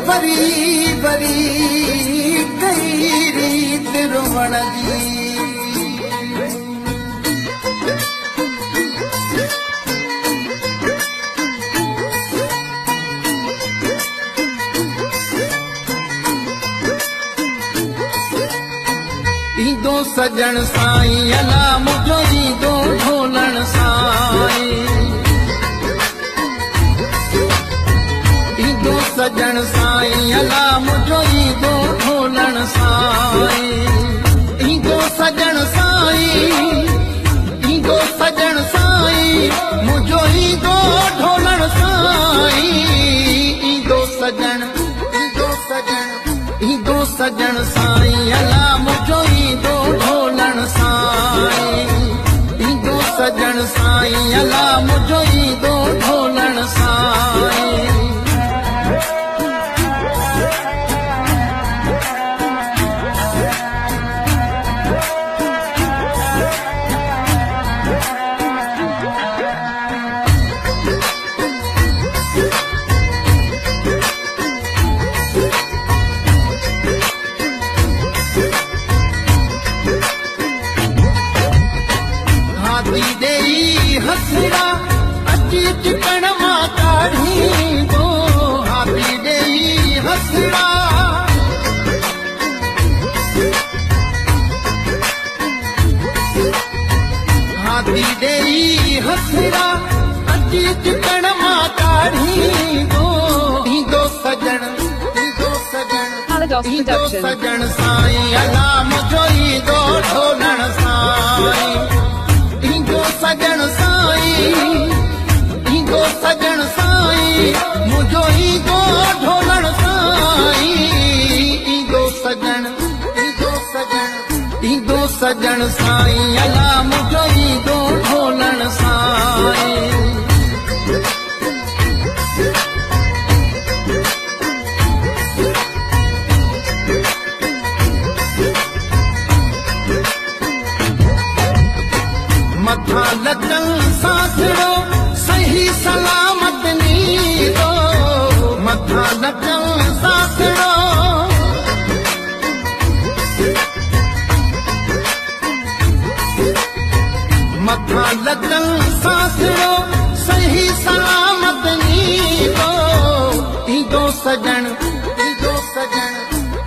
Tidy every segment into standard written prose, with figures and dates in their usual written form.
बरी बरी कई रीत रोवण जी ईंदो सजण साईं अला मुझो ईंदो ढोलण साईं ईंदो सजण साईं अला मुझो ईंदो ढोलण साईं ईंदो सजण साईं ईंदो सजण साईं मुझो ईंदो ढोलण साईं ईंदो सजण ईंदो सजण साईं अला मुझो ईंदो ढोलण साईं ईंदो सजण साईं अला मुझो ईंदो ढोलण साईं हसड़ा अची चिकन मां काढ़ींदो हाथी ॾेई हसड़ा हाथी ॾेई हसड़ा अची चिकन मां काढ़ींदो ईंदो सजण ईंदो सजण साईं अला मुझो ईंदो ढोलण साईं ईंदो सजण साईं ईंदो सजण साईं मुझो ईंदो ढोलण साईं ईंदो सजण ईंदो सजण साईं अला मुझो ईंदो ढोलण साईं मथा लॻल सासड़ो सही सलामत नींदो मथा लॻल सासड़ो मथा लॻल सासड़ो सही सलामत नींदो ईंदो सजण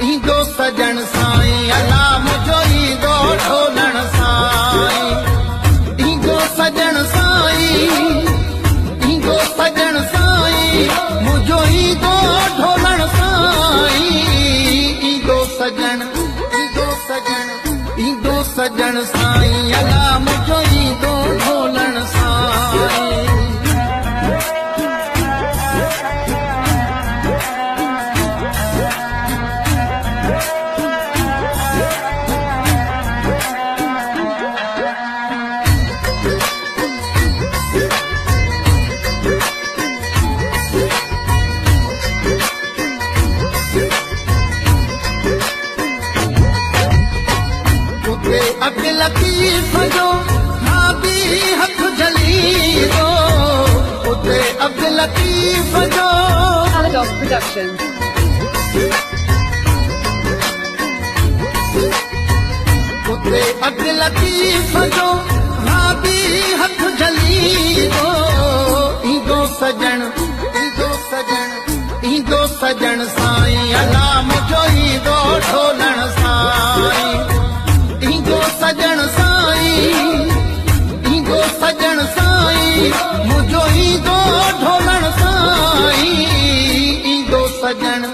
ईंदो सजण साईं अला मुझो ईंदो ढोलण साईं सजण साईं ईंदो सजण साईं मुझो ईंदो ढोलण साईं ईंदो सजण साईं अला मुझो ईंदो ढोलण साईं अॻु लतीफ़ जो भाभी हथ जलींदो उते अॻु लतीफ़ जो उते अॻु लतीफ़ जो भाभी हथ जलींदो ईंदो सजण साईं अला मुझो ईंदो ढोलण साईं ईंदो सजण साईं ईंदो सजण साईं मुझो ईंदो ढोलण साईं ईंदो सजण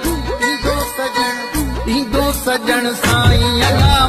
साईं अला